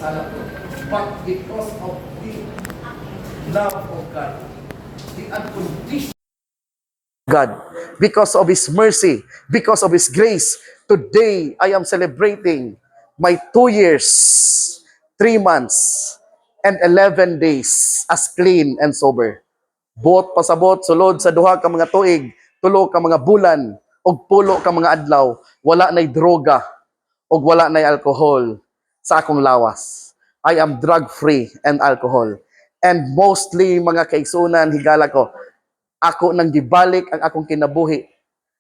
sala ko. But because of the love of God, the unconditional God, because of His mercy, because of His grace, today I am celebrating my 2 years, 3 months, and 11 days as clean and sober. Buot pasabot, sulod sa duha ka mga tuig, tulo ka mga bulan, og pulo ka mga adlaw, wala nay droga, og wala nay alcohol sa akong lawas. I am drug-free and alcohol. And mostly, mga kaigsunan, higala ko, ako nang gibalik ang akong kinabuhi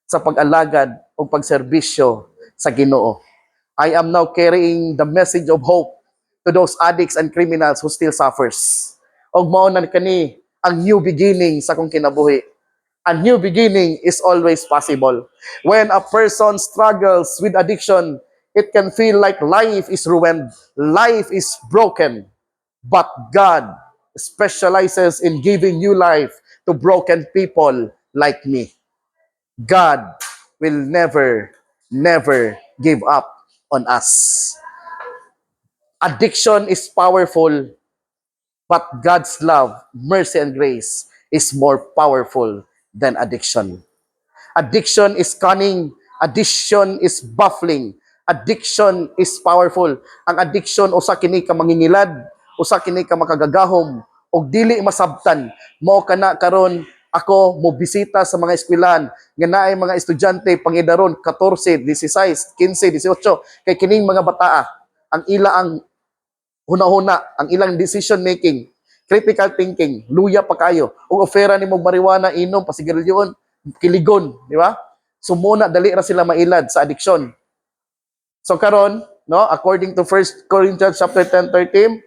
sa pag-alagad o pagserbisyo sa Ginoo. I am now carrying the message of hope to those addicts and criminals who still suffers. Og mao na kani ang new beginning sa akong kinabuhi. A new beginning is always possible. When a person struggles with addiction, it can feel like life is ruined, life is broken. But God specializes in giving new life to broken people like me. God will never, never give up on us. Addiction is powerful, but God's love, mercy, and grace is more powerful than addiction. Addiction is cunning. Addiction is baffling. Addiction is powerful. Ang addiction, usa kini ka mangingilad, usa kini ka makagagahom, og dili masabtan. Mao kana karon ako mo bisita sa mga eskwelahan nga naay mga estudyante pangidaron 14, 16, 15, 18 kay kining mga bataa ang ila ang huna-huna, ang ilang decision making, critical thinking, luya pa kayo. Ug ofera ni mong marijuana, inom, pasigarilyon, kiligon, di ba? So muna dali ra sila mailad sa addiction. So karon, no, according to 1 Corinthians chapter 10:13,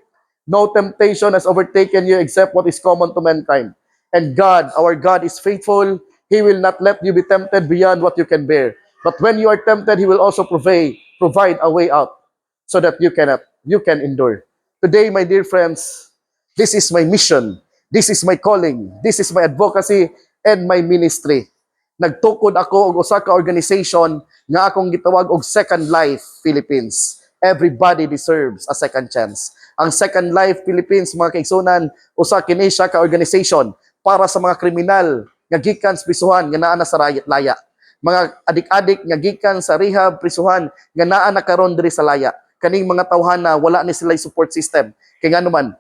no temptation has overtaken you except what is common to mankind. And God, our God is faithful. He will not let you be tempted beyond what you can bear. But when you are tempted, He will also provide a way out so that you can endure. Today, my dear friends, this is my mission. This is my calling. This is my advocacy and my ministry. Nagtukod ako og usa ka organization nga akong gitawag og Second Life Philippines. Everybody deserves a second chance. Ang Second Life Philippines, mga kaigsunan, usa kini siya ka organization para sa mga kriminal nga gikan sa prisuhan nga naa na sa laya. Mga adik-adik nga gikan sa rehab prisuhan nga naa na karon diri sa laya. Kaning mga tawhana wala ni sila support system. Kay nga naman,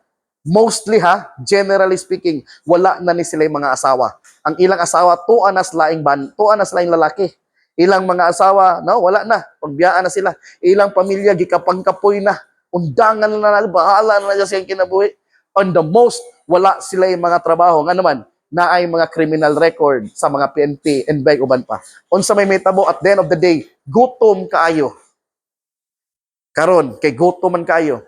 mostly generally speaking, wala na ni sila mga asawa. Ang ilang asawa tuwa na laing lalaki. Ilang mga asawa, no, wala na, pagbiyaan na sila. Ilang pamilya gikapangkapoy na, undangan na, bahala na siya kinabuhi. On the most, wala sila yung mga trabaho. Nga naman, na ay mga criminal record sa mga PNP and bay uban pa. Unsa may tabo, at the end of the day, gutom kaayo. Karon kay gutom man kayo.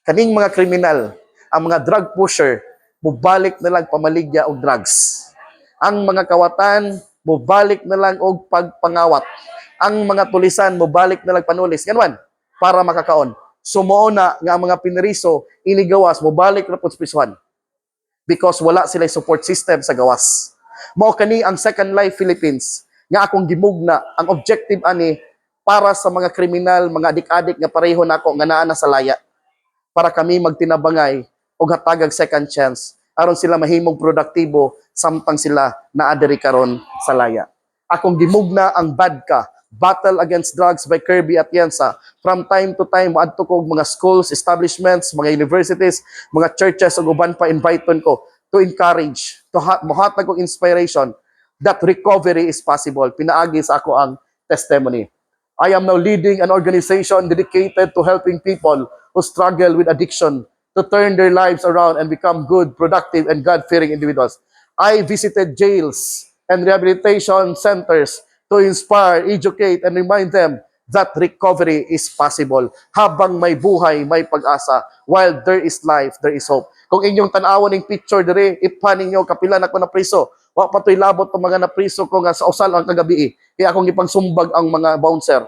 Kaning mga kriminal, ang mga drug pusher, mubalik na lang pamaligya og drugs. Ang mga kawatan, mubalik na lang og pagpangawat. Ang mga tulisan, mubalik na lang panulis. Ganun, para makakaon. Sumuo na nga ang mga piniriso, inigawas, mubalik na po sa prisuhan. Because wala sila support system sa gawas. Mao kani ang Second Life Philippines, nga akong gimugna, ang objective ani, para sa mga kriminal, mga adik-adik nga pareho nako nga naa na sa laya. Para kami magtinabangay og hatagag second chance aron sila mahimong produktibo samtang sila naadiri karon sa laya. Akong gimugna ang BADCA, Battle Against Drugs by Kirby Atienza. From time to time, maadto ko mga schools, establishments, mga universities, mga churches ug uban pa inviton ko to encourage, to mohatag og inspiration that recovery is possible. Pinaagi sa ako ang testimony. I am now leading an organization dedicated to helping people who struggle with addiction to turn their lives around and become good, productive, and God-fearing individuals. I visited jails and rehabilitation centers to inspire, educate, and remind them that recovery is possible. Habang may buhay, may pag-asa. While there is life, there is hope. Kung inyong tanawan ng picture diri, ipan ninyo, kapilan ako na priso. Wa pa to'y labot ang mga napriso ko nga sa usal ang kagabi. Kaya akong ipangsumbag ang mga bouncer.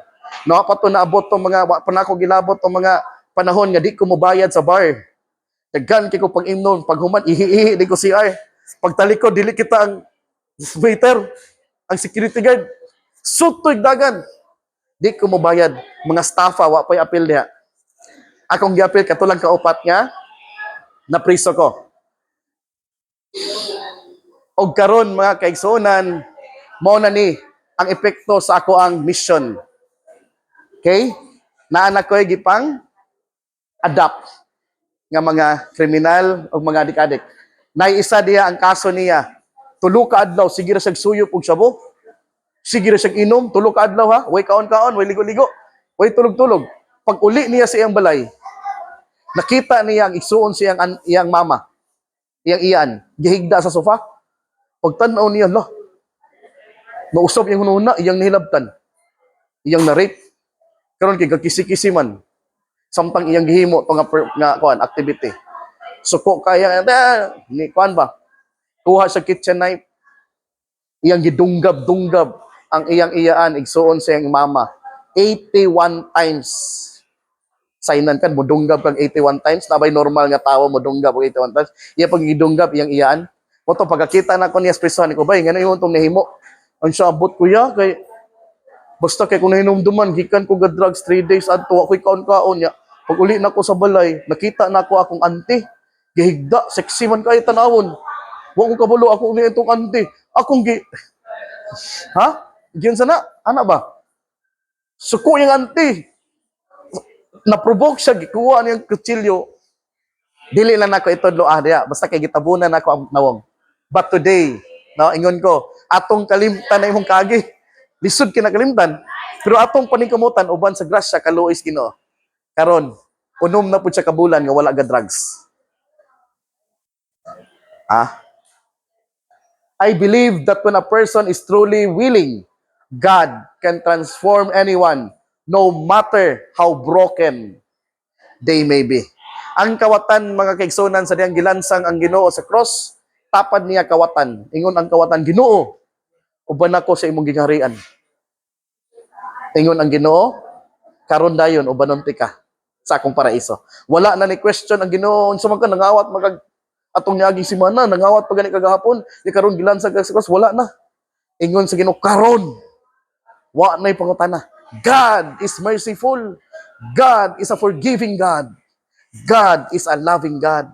No, pa to naabot tong mga wa pa na ako gilabot tong mga panahon nga di ko mobayad sa bar. Daghan kay ko pag imnon, pag human ihi-ihi di ko CR. Pag talikod dili kita ang waiter, ang security guard. Sutoy dagan. Di ko mobayad. Mga staffa wa pay apil diha. Akong giapil katulang kaupat nga na priso ko. Og karon mga kaigsuonan, mao na ni ang epekto sa ako ang mission. Okay? Naanak ko'y gipang adapt nga mga kriminal o mga adik-adik. Naiisa diya ang kaso niya. Tulo ka adlaw, sige ra siyag suyop og sabo. Sige ra siyag inom, tulo ka adlaw ha. Way kaon-kaon, way ligo-ligo. Way tulog-tulog. Pag uli niya sa iyang balay, nakita niya ang igsuon sa iyang mama, iyang iyan, gihigda sa sofa. Pag tanaw niya, lah, nausap yung hununa, iyang nihilabtan. Iyang na-rape. Karon kay kisi-kisi man. Samtang iyang gihimo to nga kuan activity. Suko kaya ni kuan ba? Kuha sa kitchen knife. Iyang gidunggab-dunggab ang iyang iyaan igsuon sa iyang mama 81 times. Sainan kan mo dunggab kag 81 times, nabay normal nga tawo mo dunggab og 81 times. Iya pag gidunggab iyang iyaan. Mo to pagkakita na ko niya espresuhan ko bay ngano imong tong nahimo. Ang sabot kuya kay basta kay kung nahinumduman gikan ko ga drugs 3 days adto ako'y kaon-kaon niya. Pag uli na ko sa balay, nakita na ko akong auntie. Gihigda, sexy man kayo tanawon. Wa ko kabulo ako ni itong auntie. Akong ha? Giyon sana? Ana ba? Suko yung auntie. Na-provoke siya, gikuha niyang kutsilyo. Dili lang nako itodlo diya. Basta kay gitabunan nako ang nawong. But today, no, ingon ko, atong kalimtan na imong kagi. Lisod kinakalimtan. Pero atong paningkamutan uban sa grasya kaluoy Ginoo. Karon, unom na pud siya kabulan nga wala ga drugs. I believe that when a person is truly willing, God can transform anyone, no matter how broken they may be. Ang kawatan, mga kaigsunan, sa diyang gilansang ang Ginoo sa cross, tapad niya kawatan. Ingon ang kawatan, Ginoo, uban ako sa imong gingharian. Ingon ang Ginoo, karon dayon ubanon ti ka sa akong paraiso. Wala na ni question ang Ginoo unsa man ka nangawat magag atong niaging semana nangawat pa gani kagahapon ni karon gilansang ka sa cross, wala na. Ingon sa Ginoo karon wa nay pangutana. God is merciful. God is a forgiving God. God is a loving God.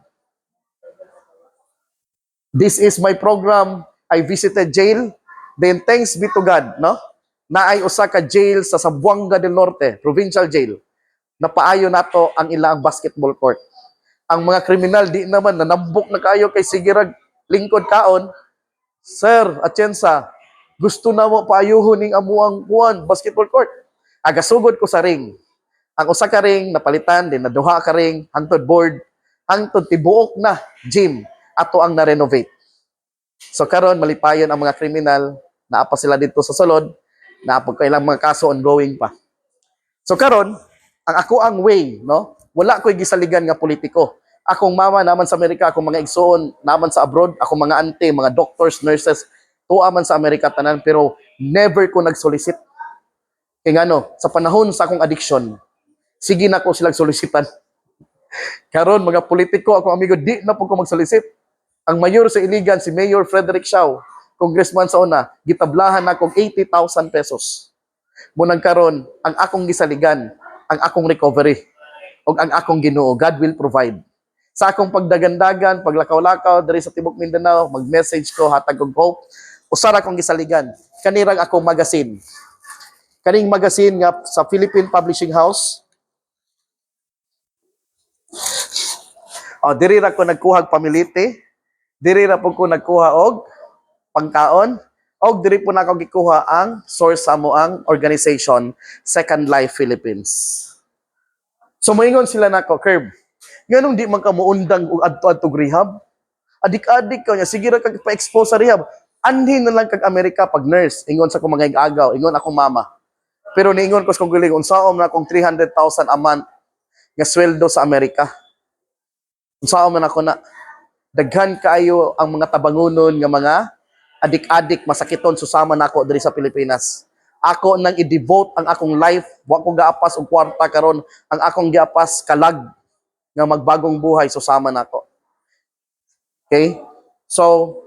This is my program. I visited jail. Then thanks be to God, no? Naay usa ka jail sa Zamboanga del Norte, provincial jail. Napaayo nato ang ilang basketball court. Ang mga kriminal di naman nanambok na kayo kay sigirag lingkod kaon. Sir, atyensa, gusto na mo paayuhon ning amuang kuan basketball court. Agasugod ko sa ring. Ang usa ka ring napalitan din na duha ka ring hangtod board, hangtod tibuok na gym ato ang na-renovate. So karon malipayon ang mga kriminal, naapa sila dito sa sulod, naapog kailang mga kaso ongoing pa. So karon, ang ako ang way, no? Wala ko'y gisaligan nga politiko. Akong mama naman sa Amerika, akong mga igsoon naman sa abroad, akong mga auntie, mga doctors, nurses, tuwa man sa Amerika tanan, pero never ko nagsolicit. Kaya ngano, sa panahon sa akong addiction, sige na ko silang solicitan. Karon mga politiko, akong amigo, di na po ko magsolicit. Ang mayor sa Iligan, si Mayor Frederick Shaw, congressman sa una, gitablahan na akong 80,000 pesos. Munang karon, ang akong gisaligan, ang akong recovery, o ang akong Ginoo, God will provide. Sa akong pagdagandagan, paglakaw-lakaw, diri sa Tibok Mindanao, mag-message ko, hatag og hope, usara akong gisaligan. Kanirang akong magazine. Kaning magazine nga sa Philippine Publishing House, diri ra ko nagkuha og pamiliti, diri ra po ko nagkuha og pangkaon, og diri po na ako gikuha ang source sa moang organization, Second Life Philippines. So moingon sila nako, Curb, nganong di man ka muundang og adto-adto rehab? Adik-adik ka niya, sige ra kag pa-expose sa rehab. Anhin na lang kag Amerika pag nurse, ingon sa akong mga agaw, ingon akong mama. Pero niingon ko sa kong guling, unsaon na akong 300,000 a month nga sweldo sa Amerika. Unsaon man ako na, daghan kaayo ang mga tabangunon nga mga adik-adik masakiton susama nako diri sa Pilipinas. Ako nang i-devote ang akong life, wa ko gaapas og kwarta karon, ang akong giapas kalag nga magbagong buhay susama nako. Okay? So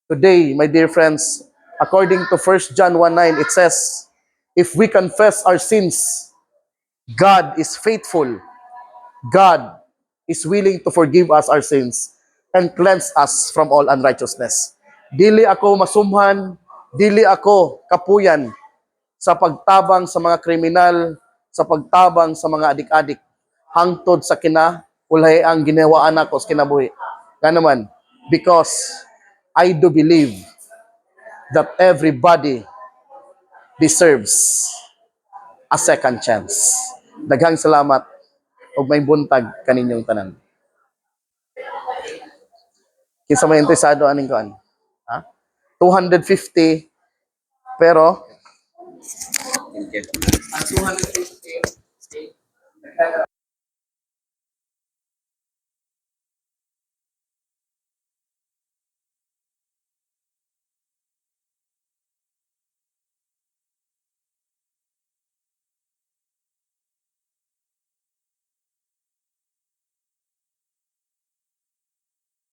today, my dear friends, according to 1 John 1:9, it says, if we confess our sins, God is faithful God is willing to forgive us our sins and cleanse us from all unrighteousness. Dili ako masumhan, dili ako kapuyan sa pagtabang sa mga kriminal, sa pagtabang sa mga adik-adik, hangtod sa kinahulay ang ginawaan ako sa kinabuhi. Nga naman, because I do believe that everybody deserves a second chance. Daghang salamat ug may buntag kaninyong tanan. Kinsa may interesado aning kuan? Ha? 250 pero 250